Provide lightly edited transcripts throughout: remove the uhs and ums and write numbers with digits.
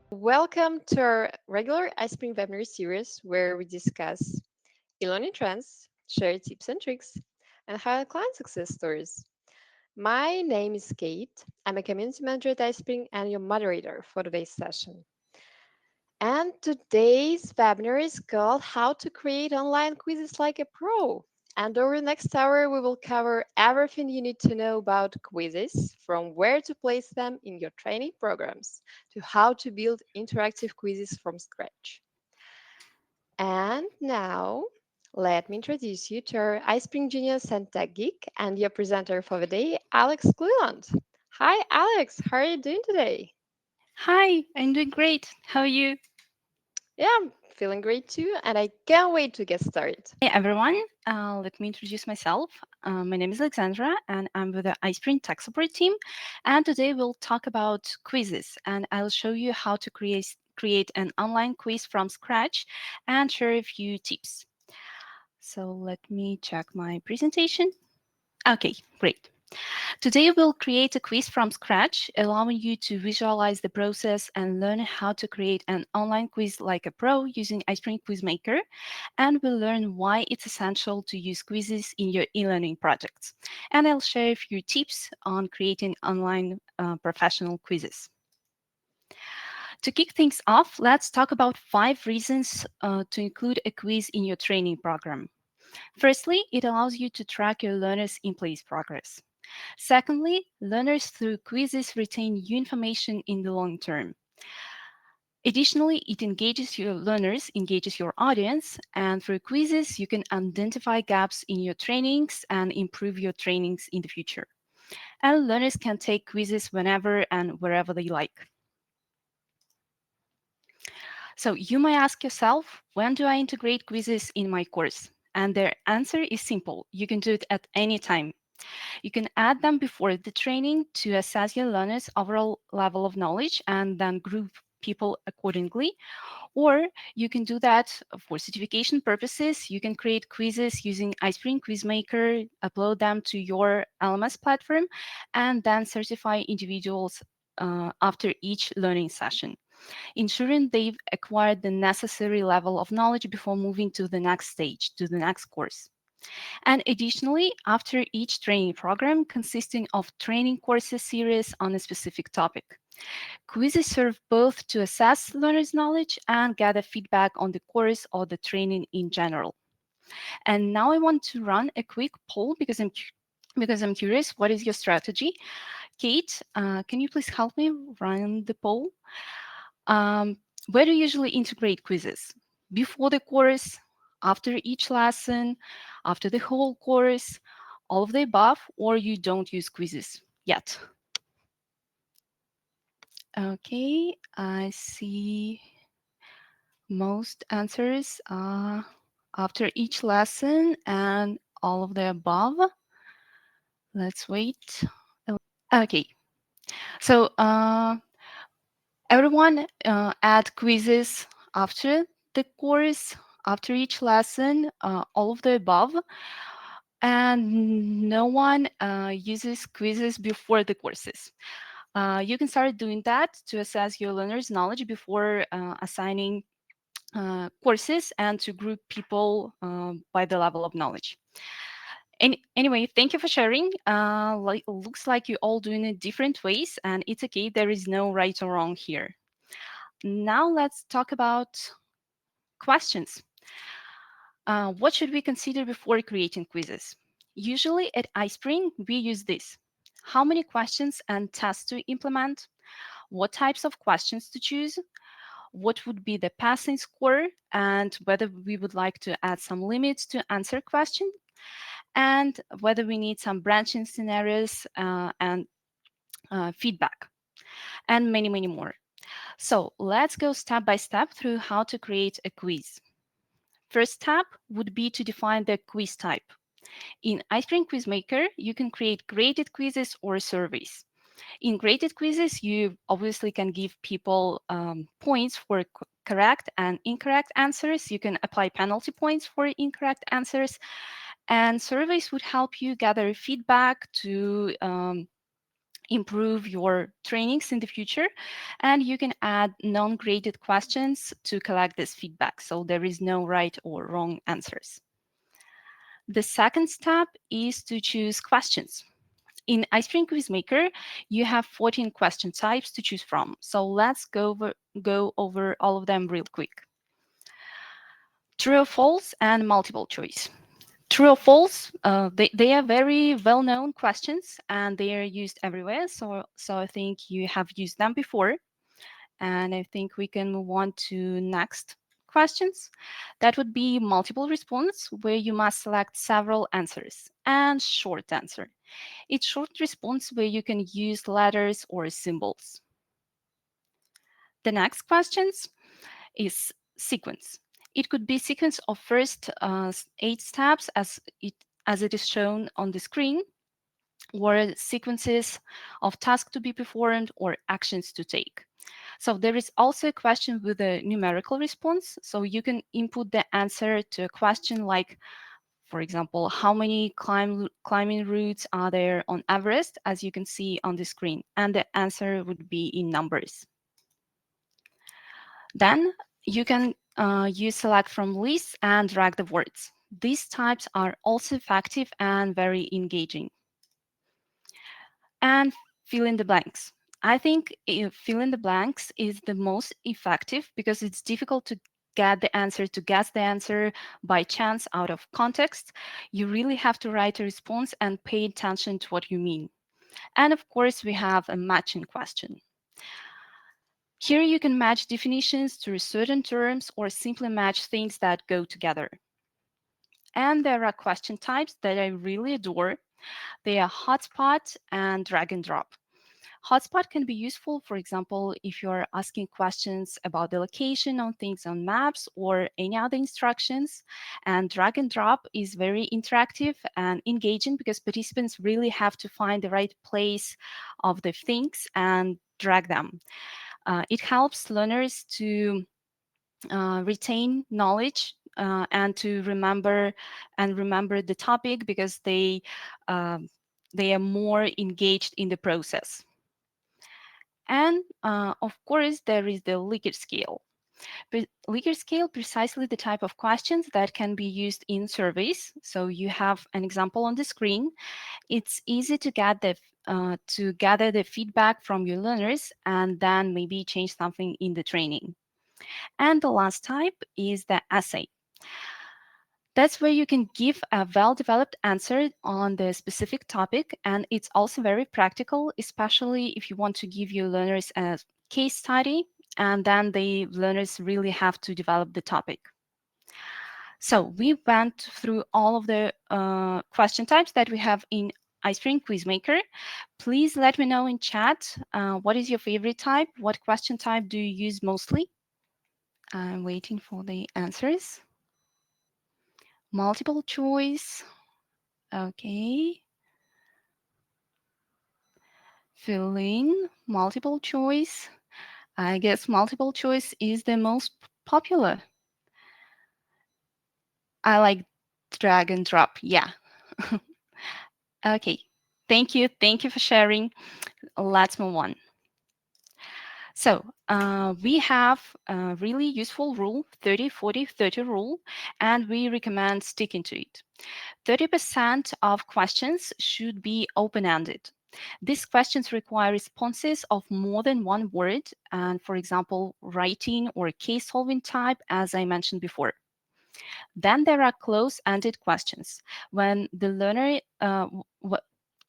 Welcome to our regular iSpring webinar series where we discuss e-learning trends, share tips and tricks, and highlight client success stories. My name is Kate. I'm a community manager at iSpring and your moderator for today's session. And today's webinar is called How to Create Online Quizzes Like a Pro. And over the next hour, we will cover everything you need to know about quizzes, from where to place them in your training programs to how to build interactive quizzes from scratch. And now, let me introduce you to our iSpring Genius and Tech Geek and your presenter for the day, Alex Cleland. Hi, Alex. How are you doing today? Hi, I'm doing great. How are you? Yeah, I'm feeling great too, and I can't wait to get started. Hey everyone, let me introduce myself. My name is Alexandra and I'm with the iSpring Tech Support team. And today we'll talk about quizzes and I'll show you how to create an online quiz from scratch and share a few tips. So let me check my presentation. Okay, great. Today, we'll create a quiz from scratch, allowing you to visualize the process and learn how to create an online quiz like a pro using iSpring QuizMaker. And we'll learn why it's essential to use quizzes in your e-learning projects. And I'll share a few tips on creating online professional quizzes. To kick things off, let's talk about 5 reasons to include a quiz in your training program. Firstly, it allows you to track your learners' in-place progress. Secondly, learners through quizzes retain new information in the long term. Additionally, it engages your learners, engages your audience, and through quizzes, you can identify gaps in your trainings and improve your trainings in the future. And learners can take quizzes whenever and wherever they like. So you might ask yourself, when do I integrate quizzes in my course? And their answer is simple. You can do it at any time. You can add them before the training to assess your learners' overall level of knowledge and then group people accordingly. Or you can do that for certification purposes. You can create quizzes using iSpring QuizMaker, upload them to your LMS platform, and then certify individuals after each learning session, ensuring they've acquired the necessary level of knowledge before moving to the next stage, to the next course. And additionally, after each training program consisting of training courses series on a specific topic. Quizzes serve both to assess learners' knowledge and gather feedback on the course or the training in general. And now I want to run a quick poll because I'm curious, what is your strategy? Kate, can you please help me run the poll? Um, where do you usually integrate quizzes? Before the course, after each lesson, after the whole course, all of the above, or you don't use quizzes yet? Okay, I see most answers after each lesson and all of the above. Let's wait. Okay, so everyone add quizzes after the course, after each lesson, all of the above. And no one uses quizzes before the courses. You can start doing that to assess your learners' knowledge before assigning courses and to group people by the level of knowledge. Anyway, thank you for sharing. Looks like you all doing it different ways, and it's okay. There is no right or wrong here. Now let's talk about questions. What should we consider before creating quizzes? Usually at iSpring, we use this. How many questions and tests to implement? What types of questions to choose? What would be the passing score? And whether we would like to add some limits to answer question? And whether we need some branching scenarios and feedback, and many, many more. So let's go step by step through how to create a quiz. First step would be to define the quiz type. In iSpring QuizMaker, you can create graded quizzes or surveys. In graded quizzes, you obviously can give people points for correct and incorrect answers. You can apply penalty points for incorrect answers. And surveys would help you gather feedback to improve your trainings in the future, and you can add non-graded questions to collect this feedback, so there is no right or wrong answers. The second step is to choose questions. In iSpring QuizMaker, you have 14 question types to choose from, so let's go over all of them real quick. True or false and multiple choice. True or false, they are very well-known questions and they are used everywhere. So I think you have used them before. And I think we can move on to next questions. That would be multiple response, where you must select several answers, and short answer. It's short response where you can use letters or symbols. The next questions is sequence. It could be sequence of first 8 steps as it is shown on the screen, or sequences of tasks to be performed or actions to take. So there is also a question with a numerical response. So you can input the answer to a question like, for example, how many climbing routes are there on Everest, as you can see on the screen, and the answer would be in numbers. Then you can use select from lists and drag the words. These types are also effective and very engaging. And fill in the blanks. I think fill in the blanks is the most effective because it's difficult to get the answer, to guess the answer by chance out of context. You really have to write a response and pay attention to what you mean. And of course, we have a matching question. Here you can match definitions to certain terms or simply match things that go together. And there are question types that I really adore. They are hotspot and drag and drop. Hotspot can be useful, for example, if you're asking questions about the location on things on maps or any other instructions. And drag and drop is very interactive and engaging because participants really have to find the right place of the things and drag them. It helps learners to retain knowledge and to remember the topic because they are more engaged in the process. And of course, there is the Likert scale. But Likert scale precisely the type of questions that can be used in surveys. So you have an example on the screen. It's easy to get to gather the feedback from your learners and then maybe change something in the training. And the last type is the essay. That's where you can give a well-developed answer on the specific topic, and it's also very practical, especially if you want to give your learners a case study, and then the learners really have to develop the topic. So we went through all of the question types that we have in iSpring QuizMaker. Please let me know in chat what is your favorite type? What question type do you use mostly? I'm waiting for the answers. Multiple choice. Okay. Fill in multiple choice. I guess multiple choice is the most popular. I like drag and drop. Yeah. Okay. Thank you. Thank you for sharing. Let's move on. So we have a really useful rule, 30, 40, 30 rule, and we recommend sticking to it. 30% of questions should be open-ended. These questions require responses of more than one word, and for example, writing or case-solving type, as I mentioned before. Then there are close-ended questions. When the learner,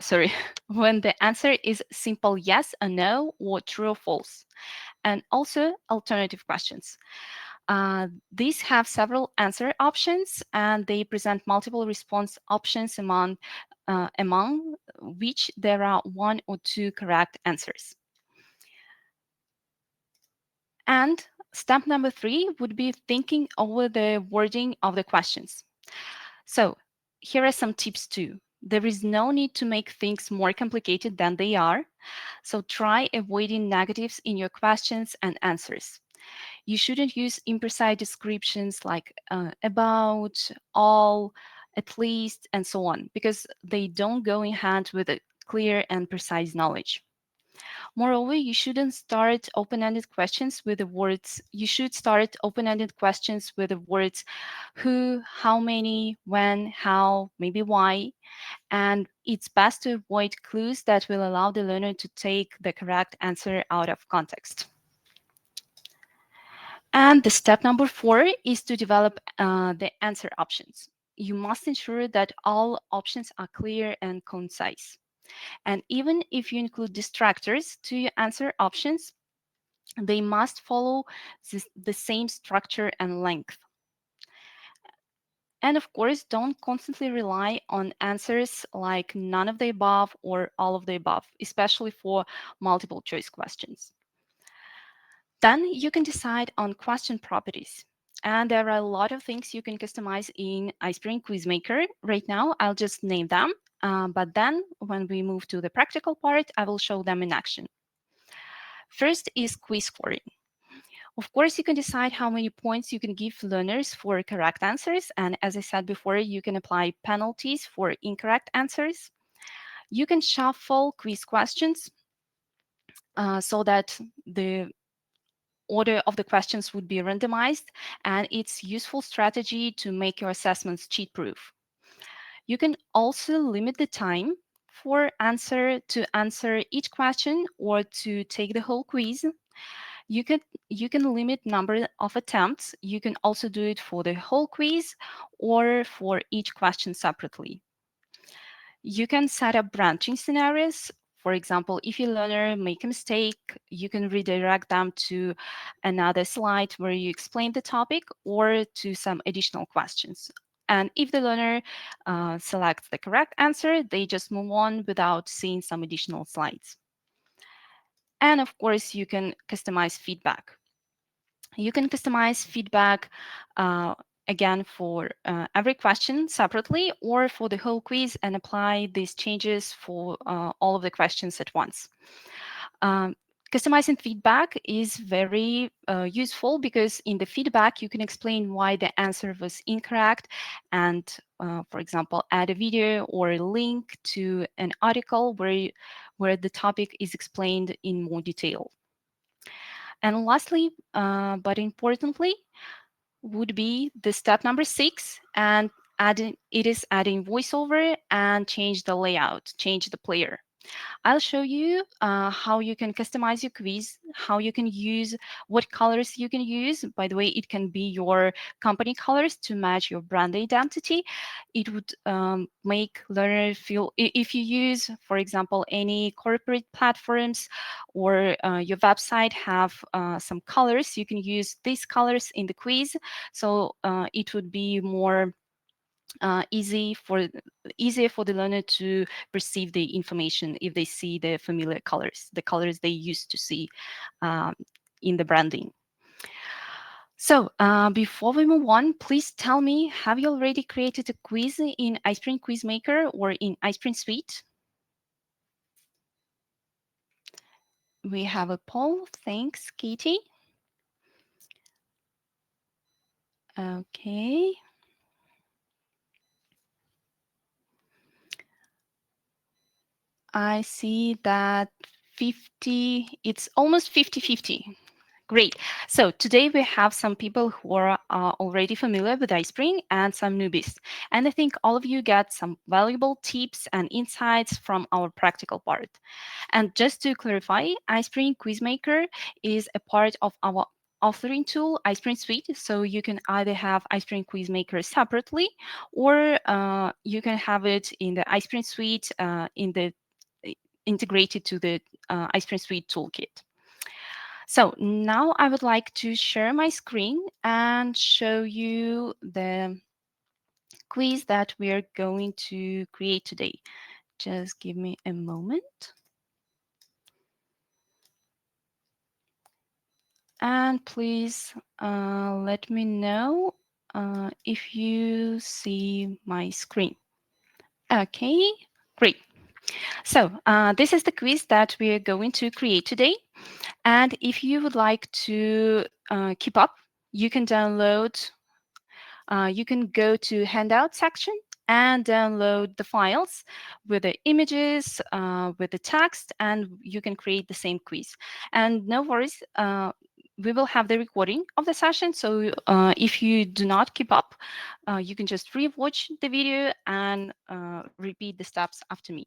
sorry, when the answer is simple yes or no, or true or false, and also alternative questions. These have several answer options and they present multiple response options among which there are one or two correct answers. And step number 3 would be thinking over the wording of the questions. So here are some tips too. There is no need to make things more complicated than they are. So try avoiding negatives in your questions and answers. You shouldn't use imprecise descriptions like about, all, at least, and so on, because they don't go in hand with a clear and precise knowledge. Moreover, you shouldn't start open-ended questions with the words, you should start open-ended questions with the words who, how many, when, how, maybe why, and it's best to avoid clues that will allow the learner to take the correct answer out of context. And the step number 4 is to develop the answer options. You must ensure that all options are clear and concise. And even if you include distractors to your answer options, they must follow the same structure and length. And of course, don't constantly rely on answers like none of the above or all of the above, especially for multiple choice questions. Then you can decide on question properties. And there are a lot of things you can customize in iSpring QuizMaker. Right now, I'll just name them. But then when we move to the practical part, I will show them in action. First is quiz scoring. Of course, you can decide how many points you can give learners for correct answers. And as I said before, you can apply penalties for incorrect answers. You can shuffle quiz questions so that the order of the questions would be randomized, and it's useful strategy to make your assessments cheat-proof. You can also limit the time for answer each question or to take the whole quiz. You can you can limit number of attempts. You can also do it for the whole quiz or for each question separately. You can set up branching scenarios. For example, if your learner make a mistake, you can redirect them to another slide where you explain the topic or to some additional questions. And if the learner selects the correct answer, they just move on without seeing some additional slides. And of course, you can customize feedback. You can customize feedback uh, again for every question separately or for the whole quiz and apply these changes for all of the questions at once. Um, Customizing feedback is very useful because in the feedback you can explain why the answer was incorrect and, for example, add a video or a link to an article where the topic is explained in more detail. And lastly, but importantly, would be the step number 6, and adding voiceover and change the layout, change the player. I'll show you how you can customize your quiz, how you can use, what colors you can use. By the way, it can be your company colors to match your brand identity. It would make learner feel, if you use, for example, any corporate platforms or your website have some colors, you can use these colors in the quiz. So it would be more easier for the learner to perceive the information if they see the familiar colors, the colors they used to see um, in the branding. So before we move on, please tell me, have you already created a quiz in iSpring QuizMaker or in iSpring Suite? We have a poll. Thanks, Katie. Okay. I see that 50, it's almost 50-50. Great. So today we have some people who are already familiar with iSpring and some newbies. And I think all of you get some valuable tips and insights from our practical part. And just to clarify, iSpring QuizMaker is a part of our authoring tool, iSpring Suite. So you can either have iSpring QuizMaker separately, or you can have it in the iSpring Suite in the integrated to the iSpring Suite toolkit. So now I would like to share my screen and show you the quiz that we are going to create today. Just give me a moment. And please let me know if you see my screen. Okay, great. So this is the quiz that we are going to create today. And if you would like to keep up, you can download, you can go to handout section and download the files with the images, with the text, and you can create the same quiz. And no worries, we will have the recording of the session. So if you do not keep up, you can just re-watch the video and repeat the steps after me.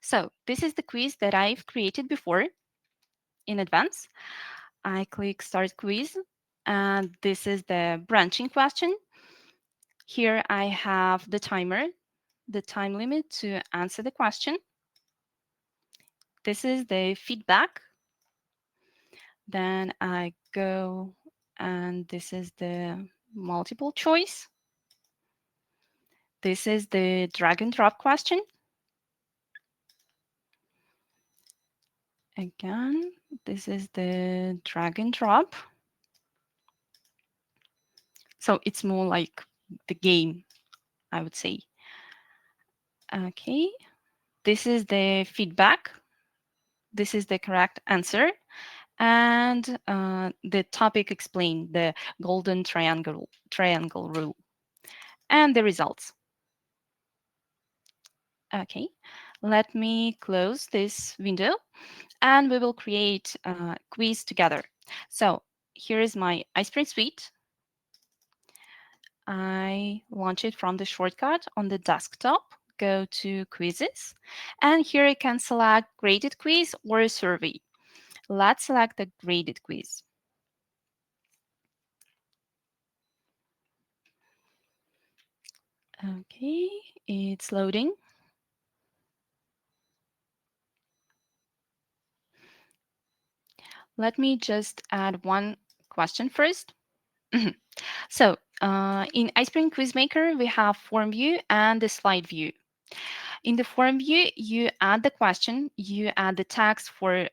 So this is the quiz that I've created before in advance. I click Start Quiz, and this is the branching question. Here I have the timer, the time limit to answer the question. This is the feedback. Then I go, and this is the multiple choice. This is the drag and drop question. Again, this is the drag and drop. So it's more like the game, I would say. Okay, this is the feedback. This is the correct answer. And the topic explained, the golden triangle rule, and the results. Okay, let me close this window and we will create a quiz together. So here is my iSpring suite. I launch it from the shortcut on the desktop, go to quizzes, and here I can select graded quiz or a survey. Let's select the graded quiz. Okay, it's loading. Let me just add one question first. So in iSpring QuizMaker, we have form view and the slide view. In the form view, you add the question, you add the text for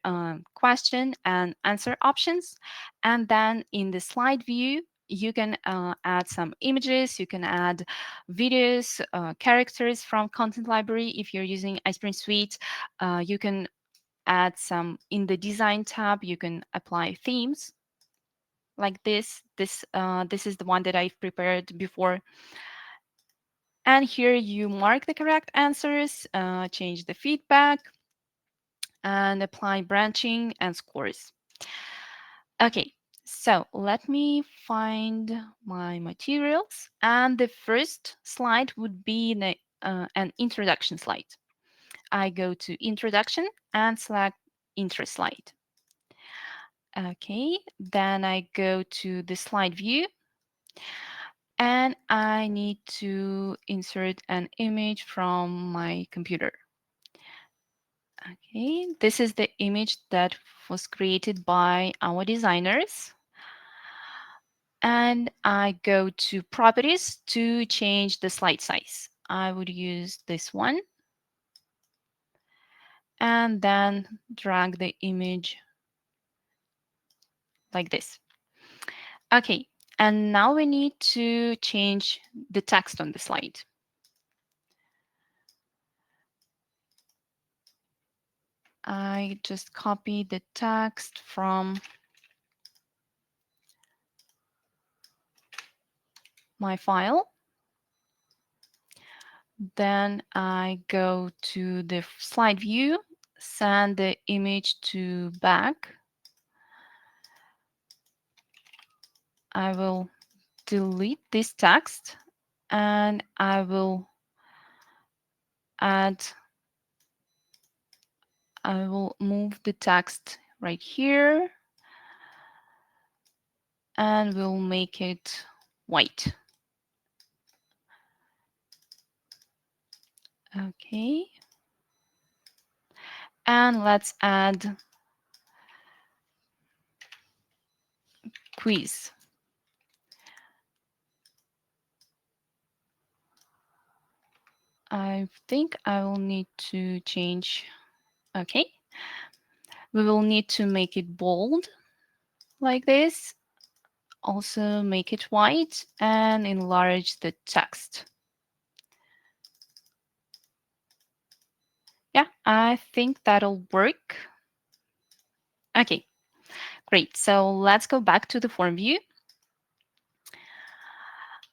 question and answer options. And then in the slide view, you can add some images, you can add videos, characters from content library. If you're using iSpring Suite, you can add some in the design tab, you can apply themes like this. This is the one that I've prepared before. And here you mark the correct answers, change the feedback, and apply branching and scores. Okay, so let me find my materials. And the first slide would be an introduction slide. I go to introduction and select intro slide. Okay, then I go to the slide view and I need to insert an image from my computer. Okay, this is the image that was created by our designers. And I go to properties to change the slide size. I would use this one and then drag the image like this. Okay, and now we need to change the text on the slide. I just copy the text from my file. Then I go to the slide view, send the image to back. I will delete this text and I will add, I will move the text right here and we'll make it white. Okay. And let's add quiz. I think I will need to change. Okay. We will need to make it bold like this. Also make it white and enlarge the text. Yeah, I think that'll work. Okay, great. So let's go back to the form view.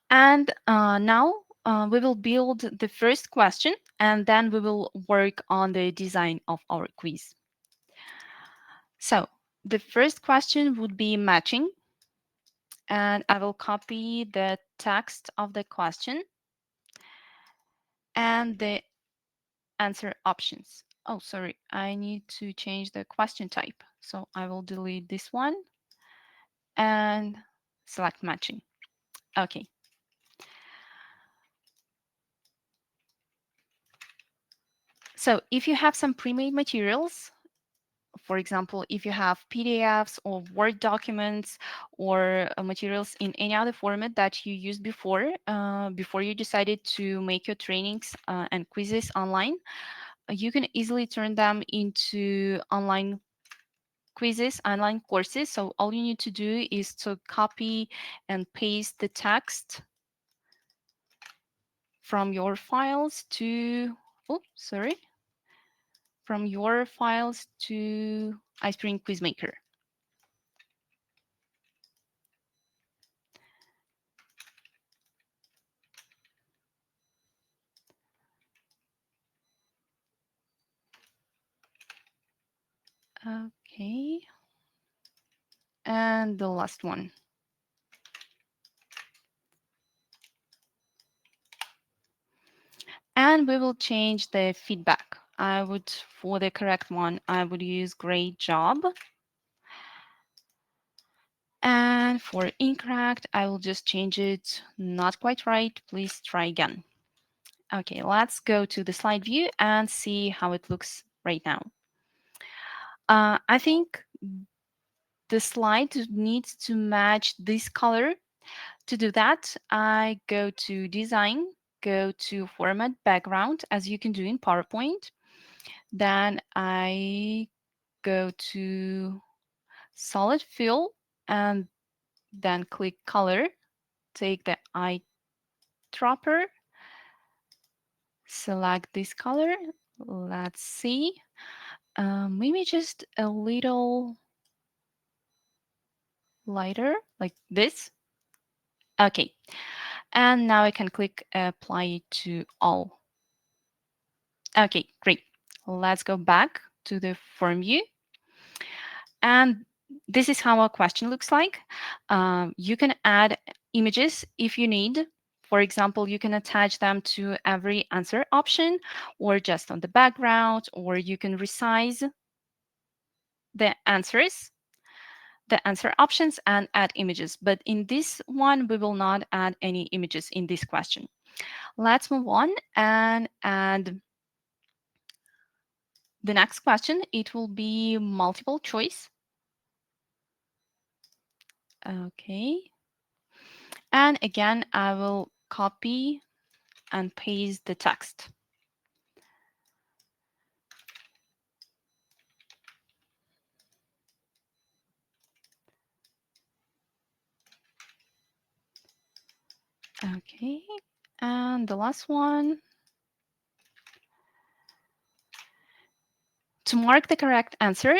And now We will build the first question and then we will work on the design of our quiz. So the first question would be matching, and I will copy the text of the question and the answer options. Oh, sorry, I need to change the question type. So I will delete this one and select matching. Okay. So if you have some pre-made materials, for example, if you have PDFs or Word documents or materials in any other format that you used before you decided to make your trainings and quizzes online, you can easily turn them into online quizzes, online courses. So all you need to do is to copy and paste the text from your files to, oh, sorry, from your files to iSpring QuizMaker. Okay. And the last one. And we will change the feedback. For the correct one, I would use great job. And for incorrect, I will just change it not quite right. Please try again. Okay, let's go to the slide view and see how it looks right now. I think the slide needs to match this color. To do that, I go to design, go to format background, as you can do in PowerPoint. Then I go to solid fill and then click color. Take the eyedropper, select this color. Let's see. Maybe just a little lighter, like this. Okay. And now I can click apply to all. Okay, great. Let's go back to the form view. And this is how a question looks like. You can add images if you need. For example, you can attach them to every answer option or just on the background, or you can resize the answers, the answer options and add images. But in this one, we will not add any images in this question. Let's move on and add the next question. It will be multiple choice. Okay. And again, I will copy and paste the text. Okay. And the last one. To mark the correct answer,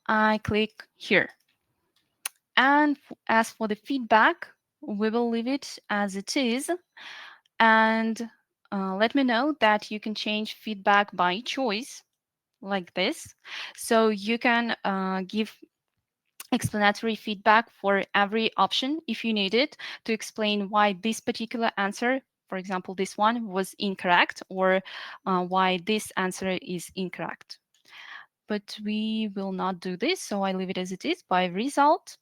I click here. And as for the feedback, we will leave it as it is. And let me know that you can change feedback by choice like this. So you can give explanatory feedback for every option if you need it to explain why this particular answer, for example, this one was incorrect, or why this answer is incorrect. But we will not do this, so I leave it as it is by result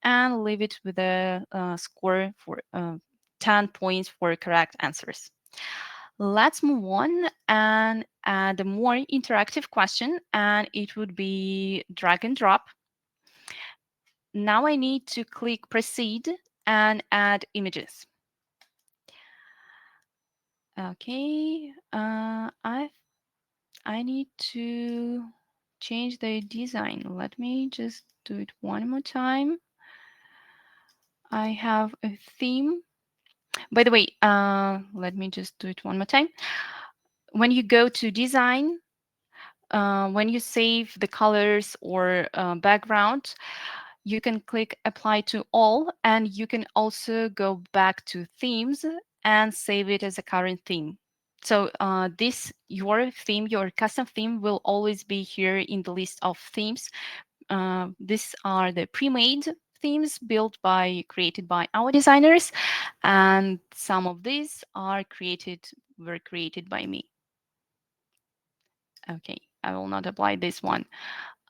and leave it with a score for 10 points for correct answers. Let's move on and add a more interactive question, and it would be drag and drop. Now I need to click proceed and add images. Okay, I need to change the design. Let me just do it one more time. I have a theme. By the way, let me just do it one more time. When you go to design, when you save the colors or background, you can click apply to all, and you can also go back to themes and save it as a current theme. So this your theme, your custom theme will always be here in the list of themes. These are the pre-made themes built by created by our designers, and some of these are created were created by me. Okay, I will not apply this one.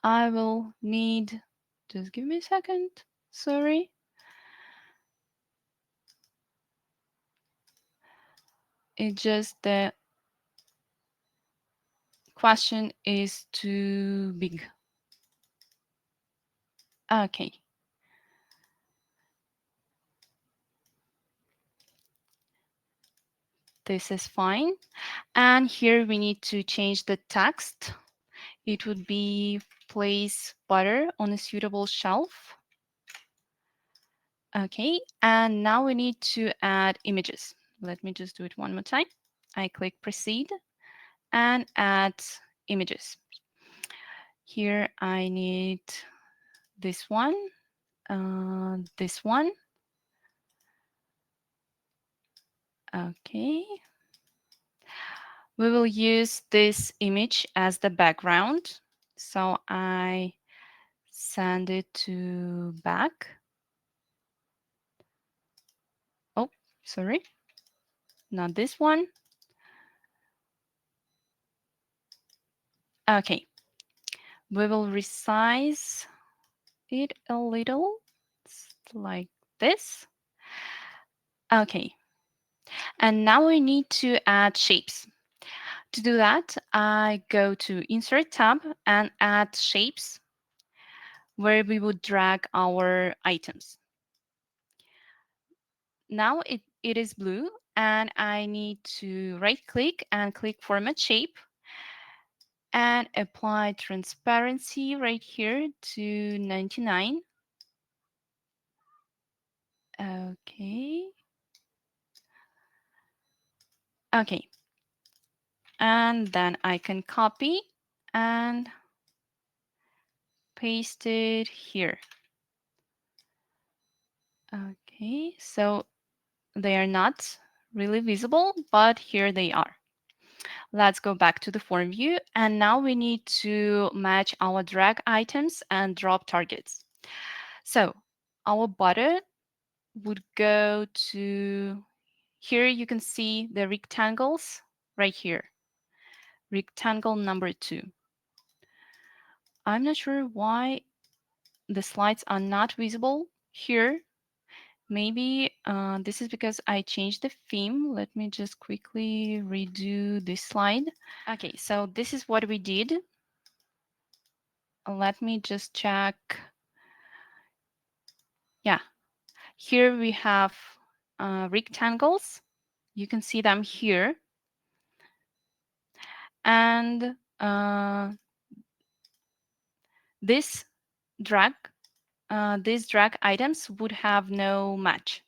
I will need, just give me a second. Sorry. It's just the question is too big. Okay, this is fine. And here we need to change the text. It would be place butter on a suitable shelf. Okay, and now we need to add images. Let me just do it one more time. I click proceed and add images. Here I need this one, this one. Okay. We will use this image as the background. So I send it to back. Oh, sorry, not this one. Okay, we will resize it a little, like this. Okay, and now we need to add shapes. To do that, I go to Insert tab and add shapes, where we would drag our items. Now it is blue, and I need to right click and click Format Shape and apply transparency right here to 99. Okay. Okay. And then I can copy and paste it here. Okay. So they are not really visible, but here they are. Let's go back to the form view. And now we need to match our drag items and drop targets. So our butter would go to here. You can see the rectangles right here. Rectangle number 2. I'm not sure why the slides are not visible here. Maybe this is because I changed the theme. Let me just quickly redo this slide. Okay, so this is what we did. Let me just check. Yeah, here we have rectangles. You can see them here. And this drag, these drag items would have no match.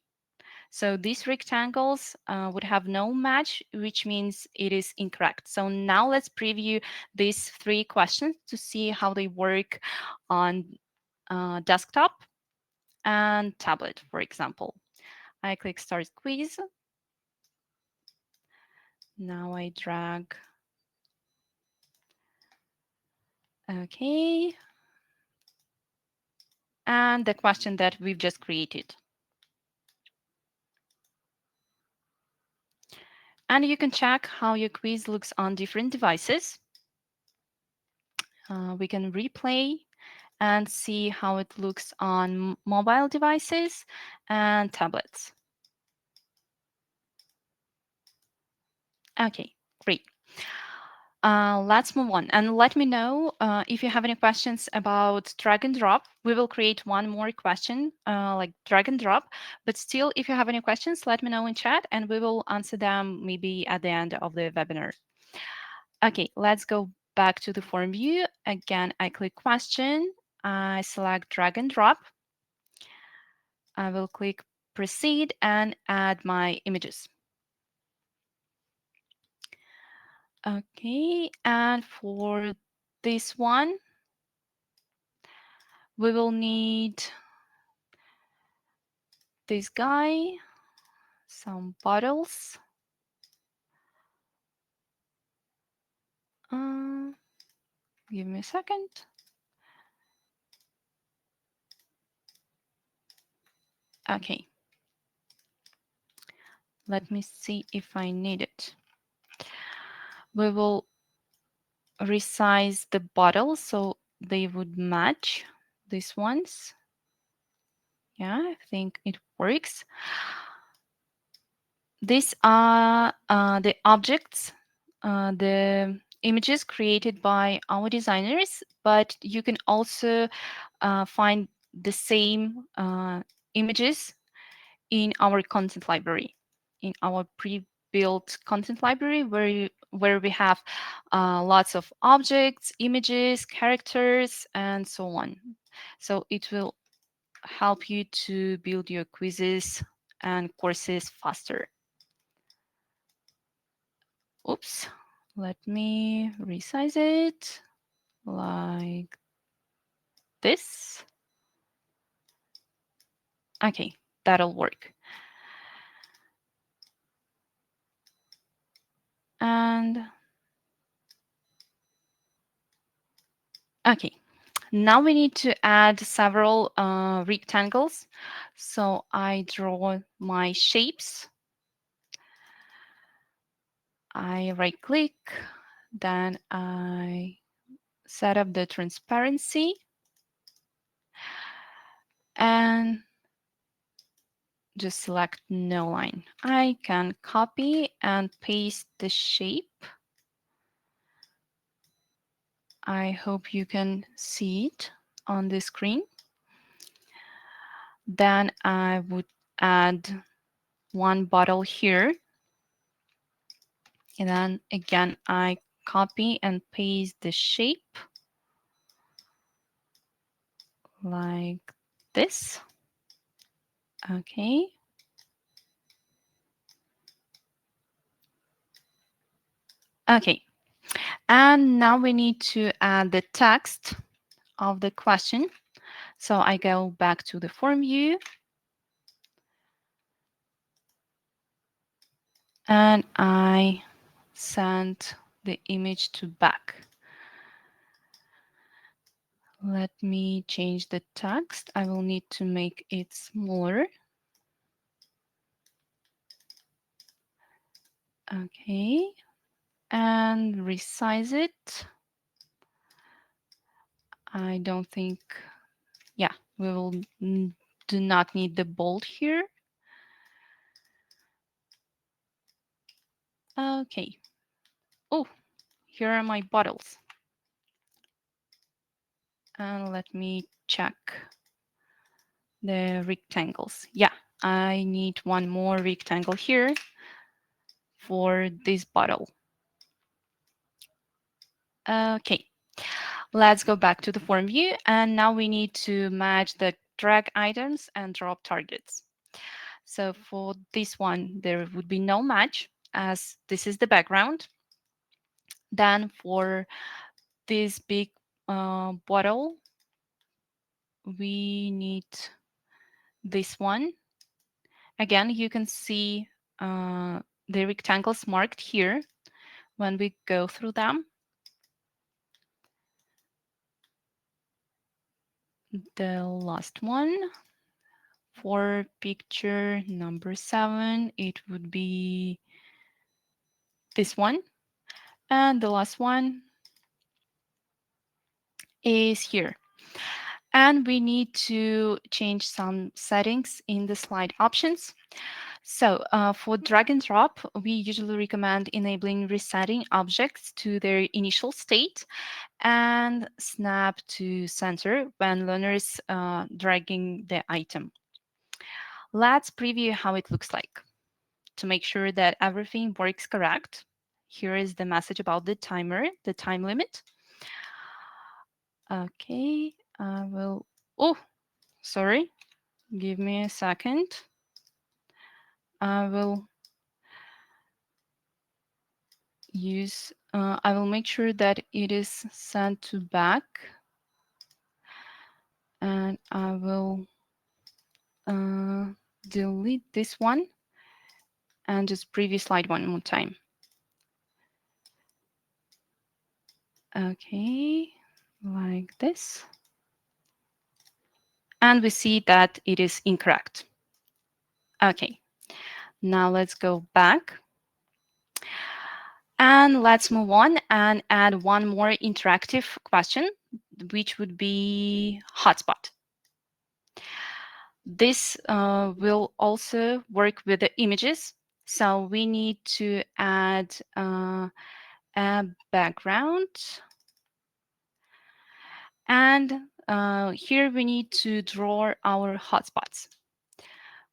So these rectangles would have no match, which means it is incorrect. So now let's preview these 3 questions to see how they work on desktop and tablet, for example. I click Start Quiz. Now I drag. Okay. And the question that we've just created. And you can check how your quiz looks on different devices. We can replay and see how it looks on mobile devices and tablets. Okay, great. Let's move on and let me know if you have any questions about drag and drop. We will create one more question like drag and drop, but still, if you have any questions, let me know in chat and we will answer them maybe at the end of the webinar. Okay, let's go back to the form view. Again, I click question, I select drag and drop. I will click proceed and add my images. Okay, and for this one, we will need this guy. some bottles. Uh, Give me a second. Okay, let me see if I need it. We will resize the bottles so they would match these ones. Yeah, I think it works. These are the objects, the images created by our designers, but you can also find the same images in our content library, in our pre-built content library, where we have lots of objects, images, characters, and so on. So it will help you to build your quizzes and courses faster. Oops, let me resize it like this. Okay, that'll work. And okay, now we need to add several rectangles. So I draw my shapes. I right click, then I set up the transparency and just select no line. I can copy and paste the shape. I hope you can see it on the screen. Then I would add one bottle here. And then again, I copy and paste the shape like this. Okay. Okay. And now we need to add the text of the question. So I go back to the form view and I send the image to back. Let me change the text. I will need to make it smaller. Okay. And resize it. I don't think, yeah, we will do not need the bold here. Okay. Oh, here are my bottles. And let me check the rectangles. Yeah, I need one more rectangle here for this bottle. Okay, let's go back to the form view. And now we need to match the drag items and drop targets. So for this one, there would be no match as this is the background. Then for this big bottle, we need this one. Again, you can see the rectangles marked here when we go through them. The last one for picture number 7, it would be this one. And the last one is here. And we need to change some settings in the slide options. So for drag and drop, we usually recommend enabling resetting objects to their initial state and snap to center when learners dragging the item. Let's preview how it looks like. To make sure that everything works correct, here is the message about the timer, the time limit. Okay, I will, oh, sorry, give me a second. I will I will make sure that it is sent to back, and I will delete this one and just previous slide one more time. Okay, like this. And we see that it is incorrect. Okay, now let's go back and let's move on and add one more interactive question, which would be hotspot. This will also work with the images. So we need to add a background. And here we need to draw our hotspots.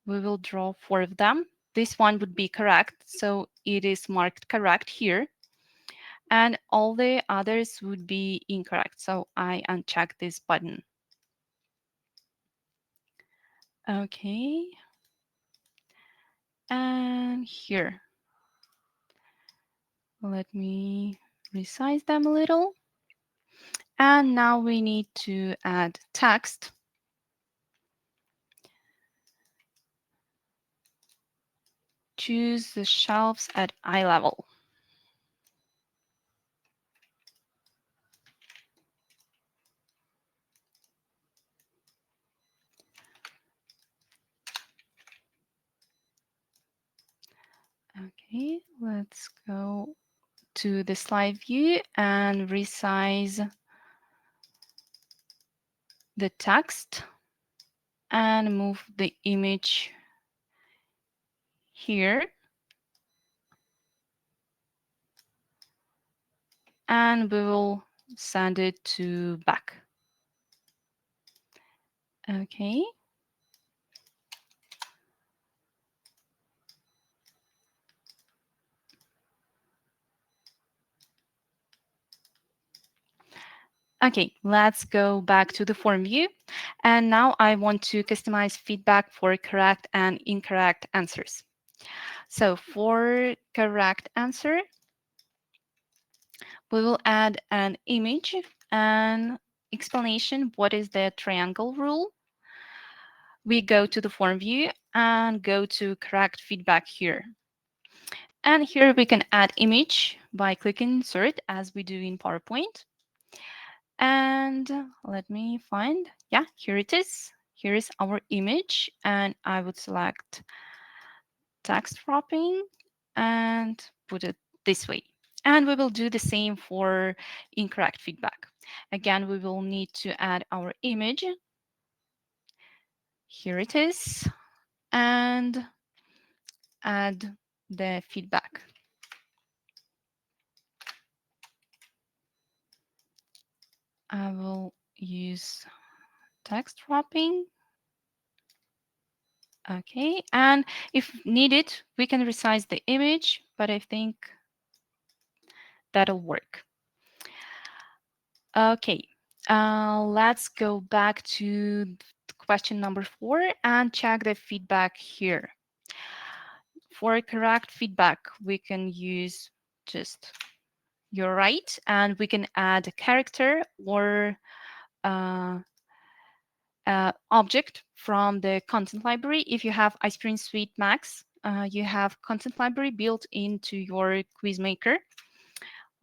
We will draw 4 of them. This one would be correct, so it is marked correct here. And all the others would be incorrect, so I uncheck this button. Okay. And here, let me resize them a little. And now we need to add text. Choose the shelves at eye level. Okay, let's go to the slide view and resize the text and move the image here. And we will send it to back. Okay. Okay, let's go back to the form view. And now I want to customize feedback for correct and incorrect answers. So for correct answer, we will add an image and explanation. What is the triangle rule? We go to the form view and go to correct feedback here. And here we can add image by clicking insert as we do in PowerPoint. And let me find, yeah, here it is. Here is our image and I would select text wrapping and put it this way. And we will do the same for incorrect feedback. Again, we will need to add our image. Here it is. And add the feedback. I will use text wrapping. Okay, and if needed, we can resize the image, but I think that'll work. Okay, let's go back to question number 4 and check the feedback here. For correct feedback, we can use just "you're right," and we can add a character or uh, object from the content library. If you have iSpring Suite Max, you have content library built into your QuizMaker.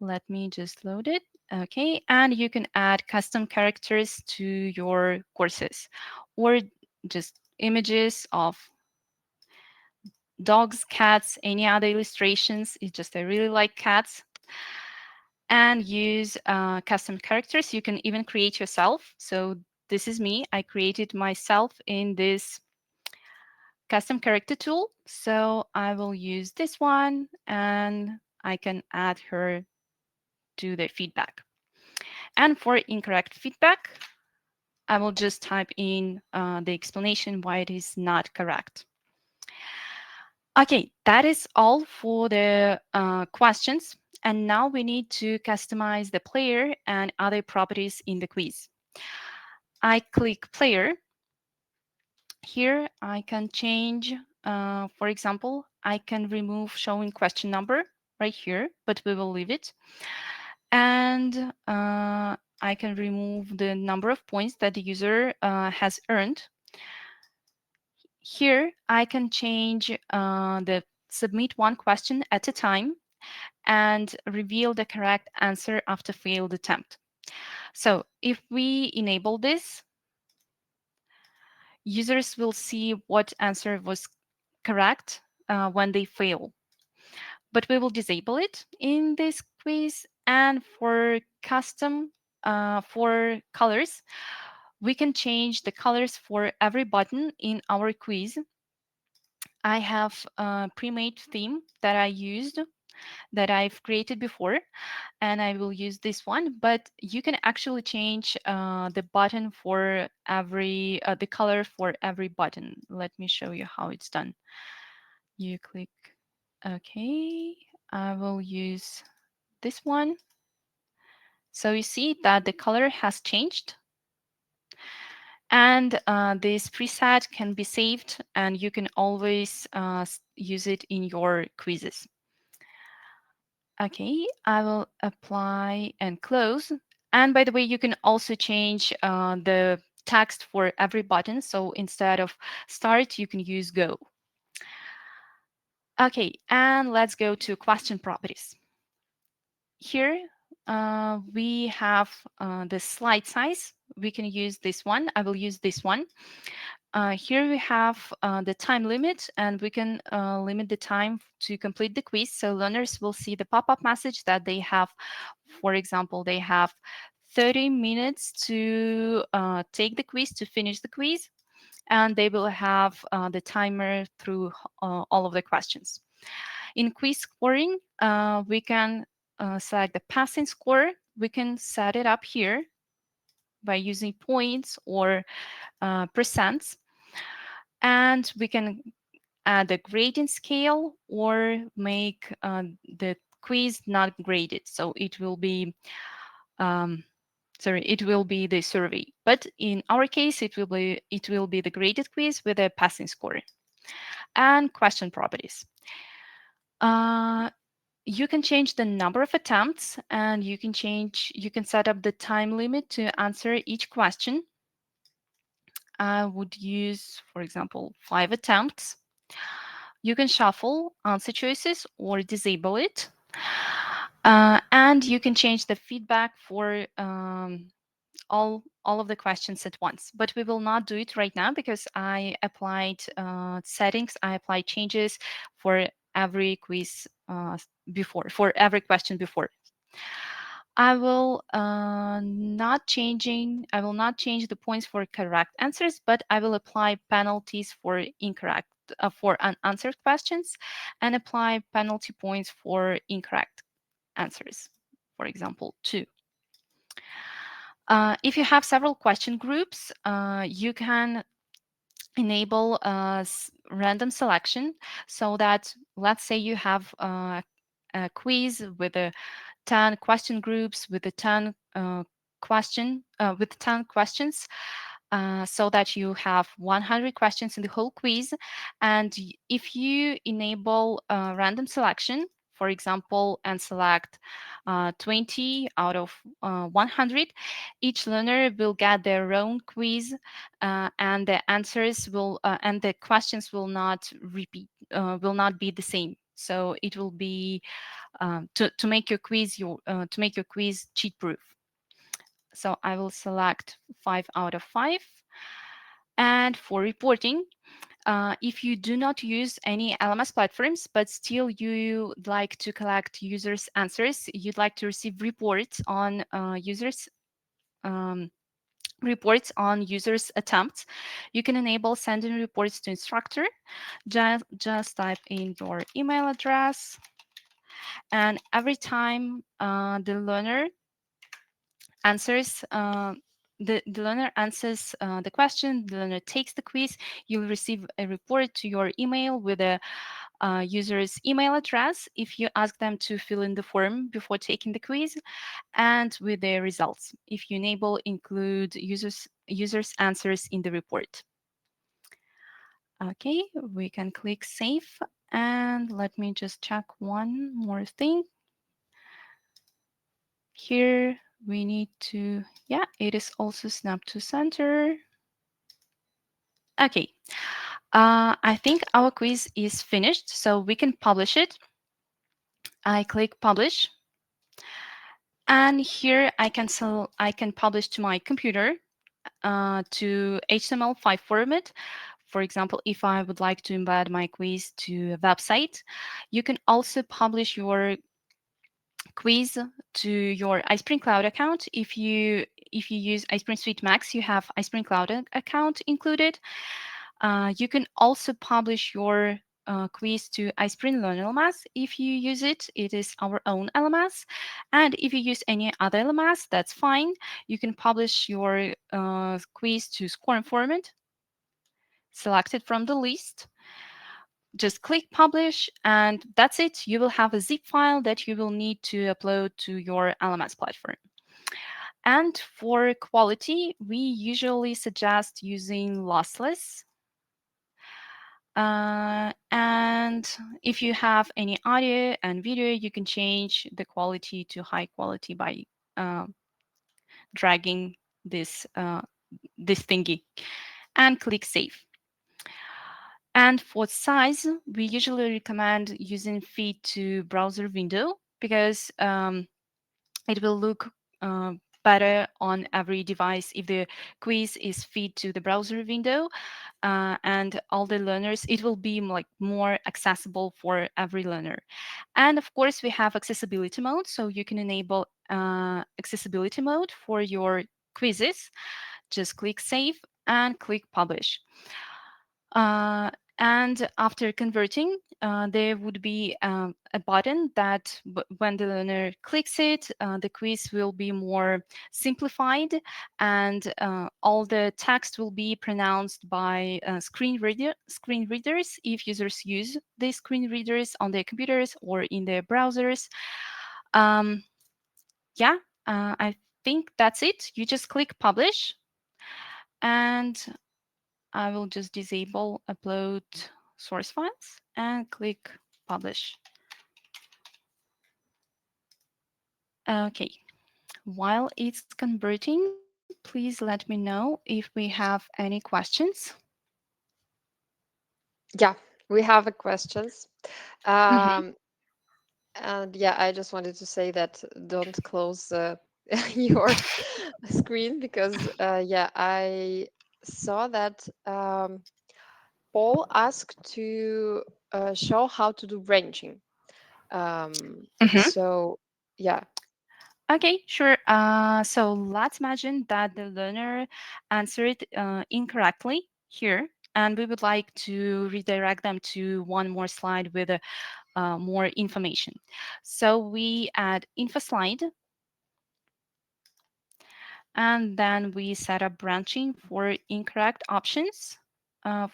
Let me just load it. Okay, and you can add custom characters to your courses or just images of dogs, cats, any other illustrations. It's just I really like cats. And use custom characters. You can even create yourself. So this is me. I created myself in this custom character tool. So I will use this one and I can add her to the feedback. And for incorrect feedback, I will just type in the explanation why it is not correct. Okay, that is all for the questions. And now we need to customize the player and other properties in the quiz. I click player. Here I can change, for example, I can remove showing question number right here, but we will leave it. And I can remove the number of points that the user has earned. Here I can change the submit one question at a time, and reveal the correct answer after failed attempt. So if we enable this, users will see what answer was correct when they fail. But we will disable it in this quiz. And for custom, for colors, we can change the colors for every button in our quiz. I have a pre-made theme that I used, that I've created before, and I will use this one. But you can actually change the button for every, the color for every button. Let me show you how it's done. You click, okay, I will use this one. So you see that the color has changed, and this preset can be saved, and you can always use it in your quizzes. Okay, I will apply and close. And by the way, you can also change the text for every button. So instead of start, you can use go. Okay, and let's go to question properties. Here we have the slide size. We can use this one. I will use this one. Here we have the time limit, and we can limit the time to complete the quiz. So learners will see the pop-up message that they have, for example, they have 30 minutes to take the quiz, to finish the quiz, and they will have the timer through all of the questions. In quiz scoring, we can select the passing score. We can set it up here by using points or percents. And we can add a grading scale or make the quiz not graded. So it will be, it will be the survey. But in our case, it will be the graded quiz with a passing score. And question properties. Uh, you can change the number of attempts, and you can set up the time limit to answer each question. I would use, for example, 5 attempts. You can shuffle answer choices or disable it. And you can change the feedback for all of the questions at once. But we will not do it right now because I applied settings, I applied changes for every quiz before, for every question before. I will not change the points for correct answers, but I will apply penalties for incorrect for unanswered questions, and apply penalty points for incorrect answers. For example, 2. If you have several question groups, you can enable random selection, so that, let's say you have a quiz with a 10 question groups with a 10 with 10 questions, so that you have 100 questions in the whole quiz. And if you enable random selection, for example, and select 20 out of 100, each learner will get their own quiz, and the answers will and the questions will not repeat, will not be the same. So it will be to make your quiz cheat proof. So I will select 5 out of 5. And for reporting, if you do not use any LMS platforms, but still you like to collect users' answers, you'd like to receive um, reports on users' attempts, you can enable sending reports to instructor. Just type in your email address, and every time the learner answers the learner answers the question, the learner takes the quiz, you'll receive a report to your email with a user's email address if you ask them to fill in the form before taking the quiz, and with their results if you enable include users answers in the report. Okay, we can click save, and let me just check one more thing. Here we need to, yeah, it is also snap to center. Okay, I think our quiz is finished, so we can publish it. I click publish, and here I can publish to my computer to HTML5 format. For example, if I would like to embed my quiz to a website, you can also publish your quiz to your iSpring Cloud account. If you use iSpring Suite Max, you have iSpring Cloud account included. You can also publish your quiz to iSpring Learn LMS. If you use it, it is our own LMS. And if you use any other LMS, that's fine. You can publish your quiz to scoring format, select it from the list, just click publish, and that's it. You will have a zip file that you will need to upload to your LMS platform. And for quality, we usually suggest using lossless. And if you have any audio and video, you can change the quality to high quality by uh, dragging this thingy and click save. And for size, we usually recommend using feed to browser window because it will look uh, better on every device if the quiz is feed to the browser window, and all the learners, it will be like more accessible for every learner. And of course, we have accessibility mode, so you can enable accessibility mode for your quizzes. Just click save and click publish. Uh, and after converting, there would be a button that when the learner clicks it, the quiz will be more simplified, and all the text will be pronounced by screen readers if users use the screen readers on their computers or in their browsers. Um, yeah, I think that's it. You just click publish, and I will just disable upload source files and click publish. Okay, while it's converting, please let me know if we have any questions. Yeah, we have a questions. Mhm. Um, and yeah, I just wanted to say that don't close your screen because yeah, I saw that Paul asked to show how to do branching. Mhm. So yeah, Okay, sure. So let's imagine that the learner answered incorrectly here, and we would like to redirect them to one more slide with more information. So we add info slide, and then we set up branching for incorrect options.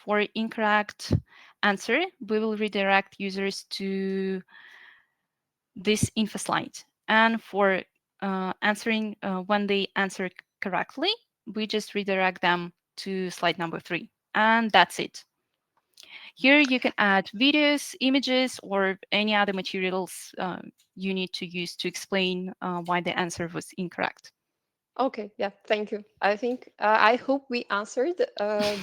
For incorrect answer, we will redirect users to this info slide. And for answering when they answer correctly, we just redirect them to slide number 3. And that's it. Here you can add videos, images, or any other materials you need to use to explain why the answer was incorrect. okay, yeah, thank you. I think I hope we answered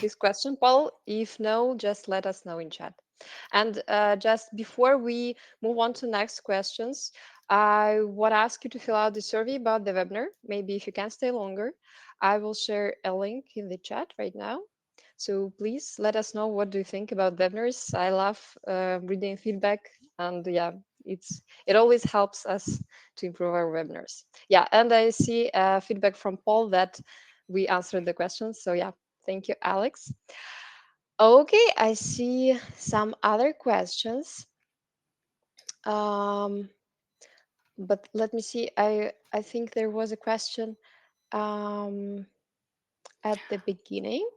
this question, Paul. If no, just let us know in chat. And just before we move on to next questions, I would ask you to fill out the survey about the webinar. Maybe if you can stay longer, I will share a link in the chat right now. So please let us know what do you think about webinars. I love reading feedback, and yeah, it always helps us to improve our webinars. Yeah, and I see feedback from Paul that we answered the questions. So yeah, thank you, Alex. Okay, I see some other questions. Um, but let me see. I think there was a question um, at the beginning.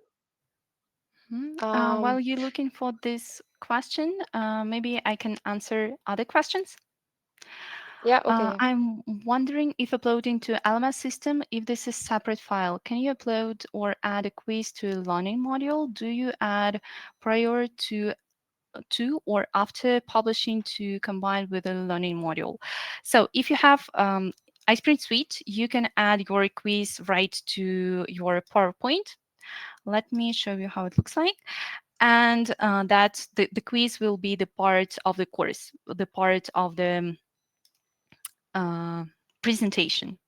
While Um, you're looking for this question, maybe I can answer other questions. yeah, okay. I'm wondering if uploading to LMS system, if this is separate file, can you upload or add a quiz to a learning module? Do you add prior to or after publishing to combine with a learning module? So if you have iSprint Suite, you can add your quiz right to your PowerPoint. Let me show you how it looks like. and that the quiz will be the part of the course, the part of the uh, presentation.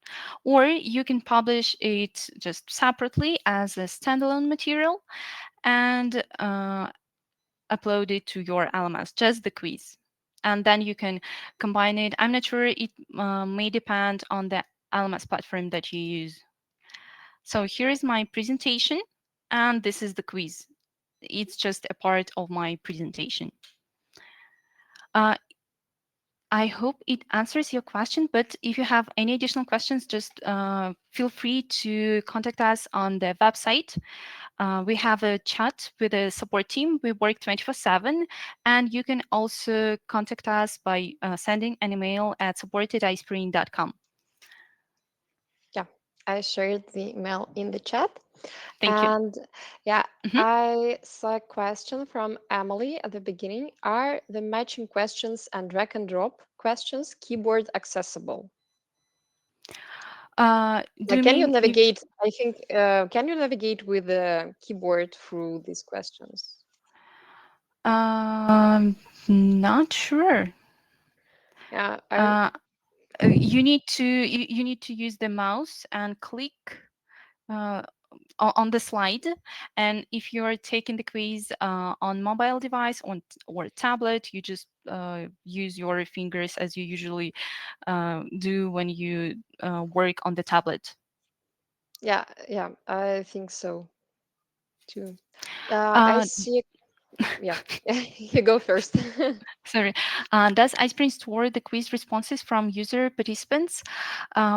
Or you can publish it just separately as a standalone material and upload it to your LMS, just the quiz. And then you can combine it. I'm not sure, it may depend on the LMS platform that you use. So here is my presentation, and this is the quiz. It's just a part of my presentation. Uh, I hope it answers your question, but if you have any additional questions, just feel free to contact us on the website. We have a chat with the support team. We work 24/7, and you can also contact us by sending an email at support@ispring.com. Yeah, I shared the email in the chat. Thank you. And yeah, Mhm. I saw a question from Emily at the beginning. Are the matching questions and drag and drop questions keyboard accessible? Do Like, you can you mean you? navigate? I think, can you navigate with the keyboard through these questions? Um, Not sure. Yeah, I Uh, you need to you need to use the mouse and click uh, on the slide. And if you're taking the quiz on mobile device or tablet, you just use your fingers as you usually do when you work on the tablet. yeah, I think so too. I Uh, see. Yeah, you go first. Sorry. Does iSpring store the quiz responses from user participants?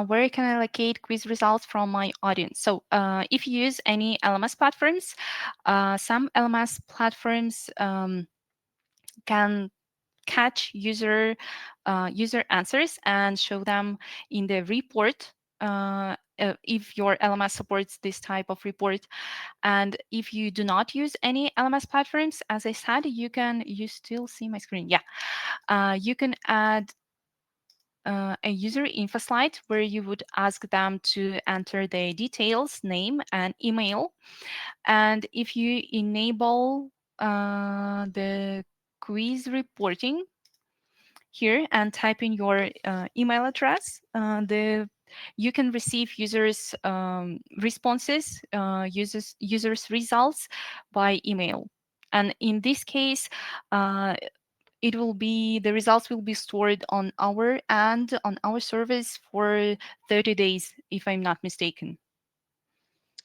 Where can I locate quiz results from my audience? So, if you use any LMS platforms, some LMS platforms can catch user answers and show them in the report. If your LMS supports this type of report, and if you do not use any LMS platforms, as I said, you still see my screen. Yeah, you can add a user info slide where you would ask them to enter their details, name, and email. And if you enable the quiz reporting here and type in your email address, the you can receive users responses, users results by email. And in this case, uh, it will be the results will be stored on our service for 30 days, if I'm not mistaken.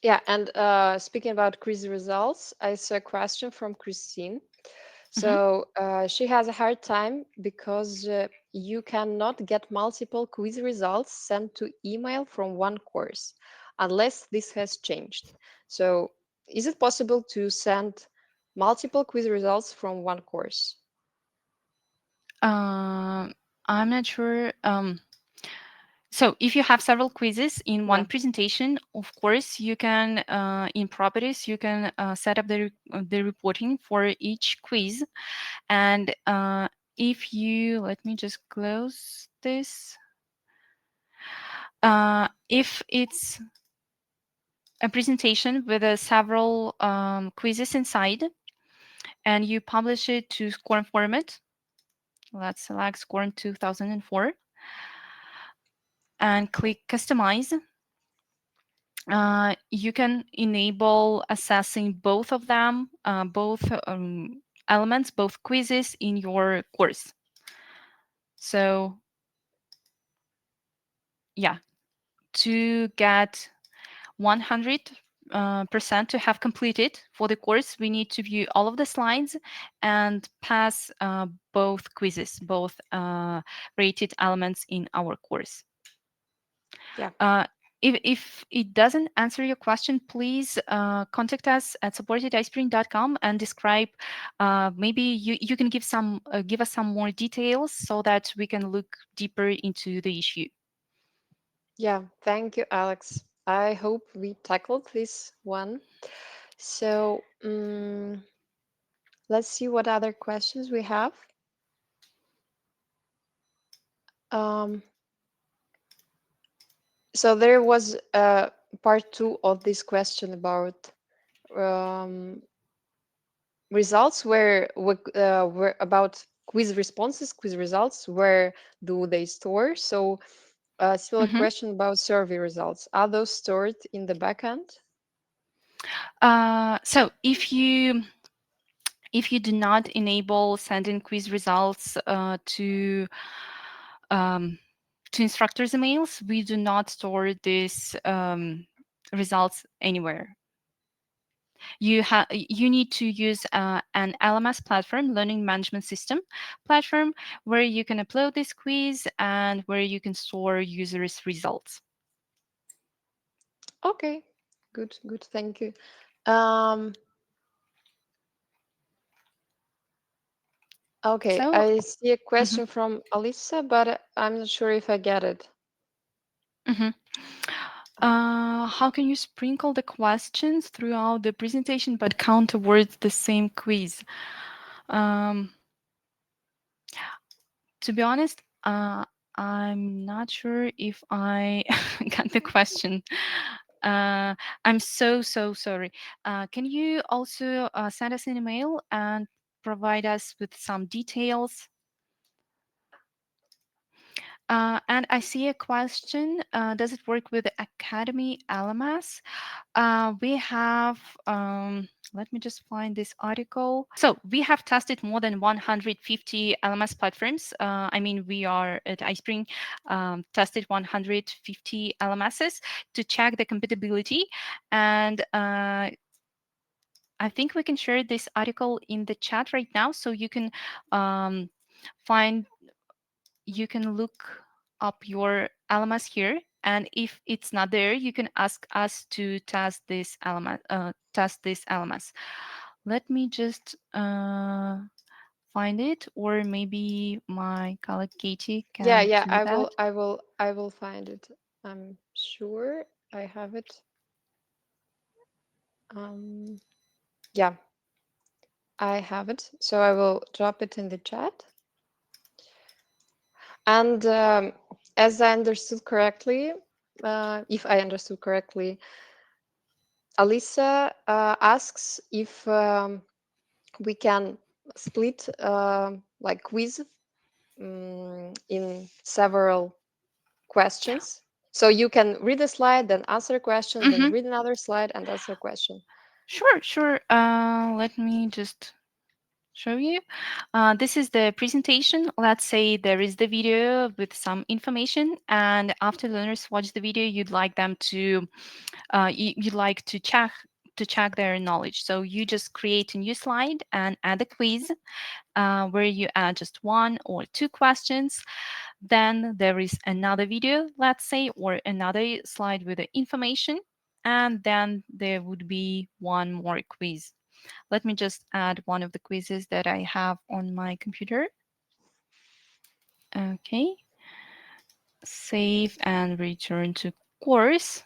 Yeah, and speaking about quiz results, I saw a question from Christine. Mhm. So she has a hard time because you cannot get multiple quiz results sent to email from one course unless this has changed. So is it possible to send multiple quiz results from one course? Um, I'm not sure. So if you have several quizzes in one Yeah. presentation, of course, you can, in properties, you can set up the reporting for each quiz. And if you, let me just close this. If it's a presentation with several quizzes inside, and you publish it to SCORM format, let's select SCORM 2004 and click Customize. You can enable assessing both of them, both elements, both quizzes in your course. So yeah, to get 100 percent to have completed for the course, we need to view all of the slides and pass both quizzes, both rated elements in our course. Yeah. Uh, if it doesn't answer your question, please contact us at support@ispring.com and describe. Maybe you can give us some more details so that we can look deeper into the issue. Yeah. Thank you, Alex. I hope we tackled this one. So let's see what other questions we have. Um, so there was part two of this question about um, results were about quiz responses, quiz results. Where do they store? So, similar Mhm. question about survey results. Are those stored in the backend? So if you do not enable sending quiz results um, to instructors' emails, we do not store these results anywhere. You need to use an LMS platform, learning management system platform, where you can upload this quiz and where you can store users' results. Okay, good, good. Thank you. Um, okay, So, I see a mhm, question from Alisa, but I'm not sure if I get it. mhm. How can you sprinkle the questions throughout the presentation but count towards the same quiz? Um, to be honest, I'm not sure if I got the question. Uh, I'm so sorry. Can you also send us an email and provide us with some details? And I see a question. Does it work with the Academy LMS? We have, let me just find this article. So we have tested more than 150 LMS platforms. I mean, we are at iSpring tested 150 LMSs to check the compatibility. And I think we can share this article in the chat right now, so you can um, find you can look up your LMS here, and if it's not there, you can ask us to test this LMS. Let me just find it, or maybe my colleague Katie Yeah, can yeah, do that. I will find it. I'm sure I have it. Um, yeah, I have it. So I will drop it in the chat. And as I understood correctly, if I understood correctly, Alisa asks if we can split like quiz in several questions. So you can read a slide, then answer a question, then Hmm. read another slide and answer a question. Sure, sure. Let me just show you. This is the presentation. Let's say there is the video with some information, and after learners watch the video, you'd like them to you'd like to check their knowledge. So you just create a new slide and add a quiz where you add just one or two questions. Then there is another video, let's say, or another slide with the information, and then there would be one more quiz. Let me just add one of the quizzes that I have on my computer. Okay, save and return to course.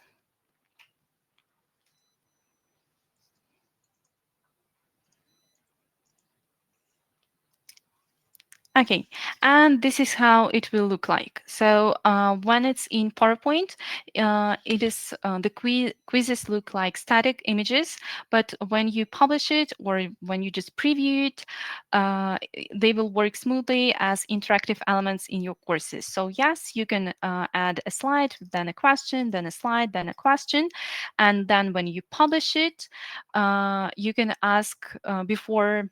Okay, and this is how it will look like. So when it's in PowerPoint, it is the quizzes look like static images, but when you publish it or when you just preview it, they will work smoothly as interactive elements in your courses. So yes, you can add a slide, then a question, then a slide, then a question, and then when you publish it, you can ask before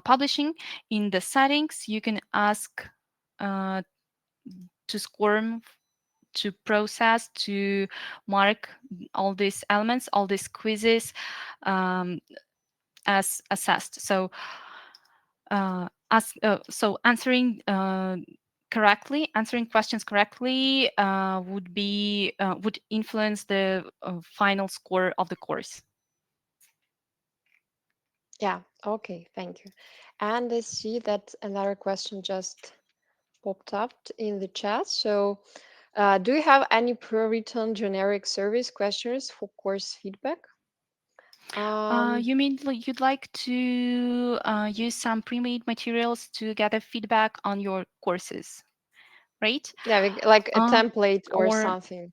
publishing in the settings you can ask uh, to squirm to process to mark all these elements all these quizzes um, as assessed so answering answering questions correctly would influence the final score of the course. Yeah, okay, thank you. And I see that another question just popped up in the chat. So, do you have any pre-written generic service questions for course feedback? Um, You mean you'd like to use some pre-made materials to gather feedback on your courses? right? like a Uh, template or or something.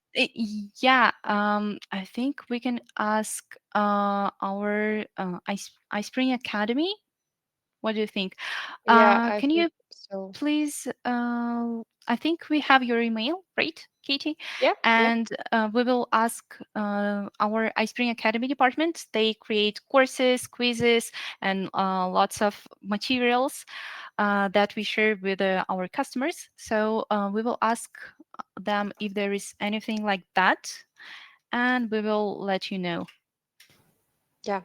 yeah, I think we can ask our iSpring Academy. What do you think? Yeah, I Can think you so. please? I think we have your email, right, Katie? Yep, yep. And we will ask our iSpring Academy department. They create courses, quizzes, and lots of materials that we share with our customers. So we will ask them if there is anything like that, and we will let you know. Yeah,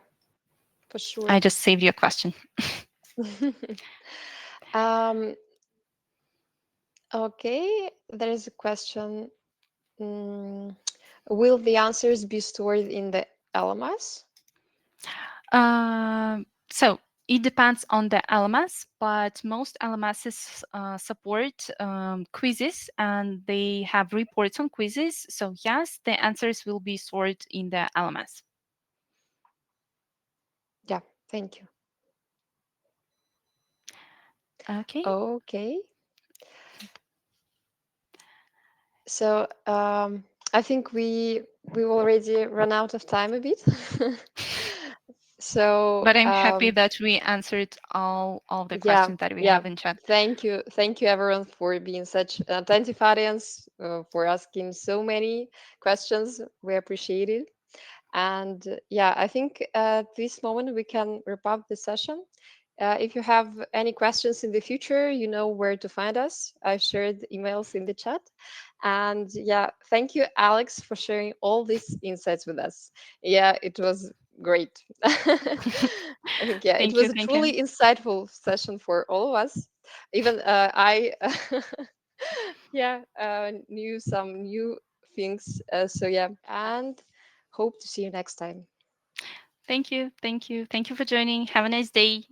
for I sure. just saved you a question. um, okay, there is a question. Mm, will the answers be stored in the LMS? So it depends on the LMS, but most LMSs support quizzes and they have reports on quizzes. So yes, the answers will be stored in the LMS. Yeah, thank you. Okay, Okay, so I think we already run out of time a bit. So but I'm happy that we answered all the yeah, questions that we yeah. have in chat. Thank you everyone for being such an attentive audience, for asking so many questions. We appreciate it. And yeah, I think at this moment we can wrap up the session. If you have any questions in the future, you know where to find us. I've shared emails in the chat. And yeah, thank you, Alex, for sharing all these insights with us. Yeah, it was great. I think, yeah, it Thank you, was a thank you. truly insightful session for all of us. Even I, yeah, knew some new things. So yeah, and hope to see you next time. Thank you, thank you, thank you for joining. Have a nice day.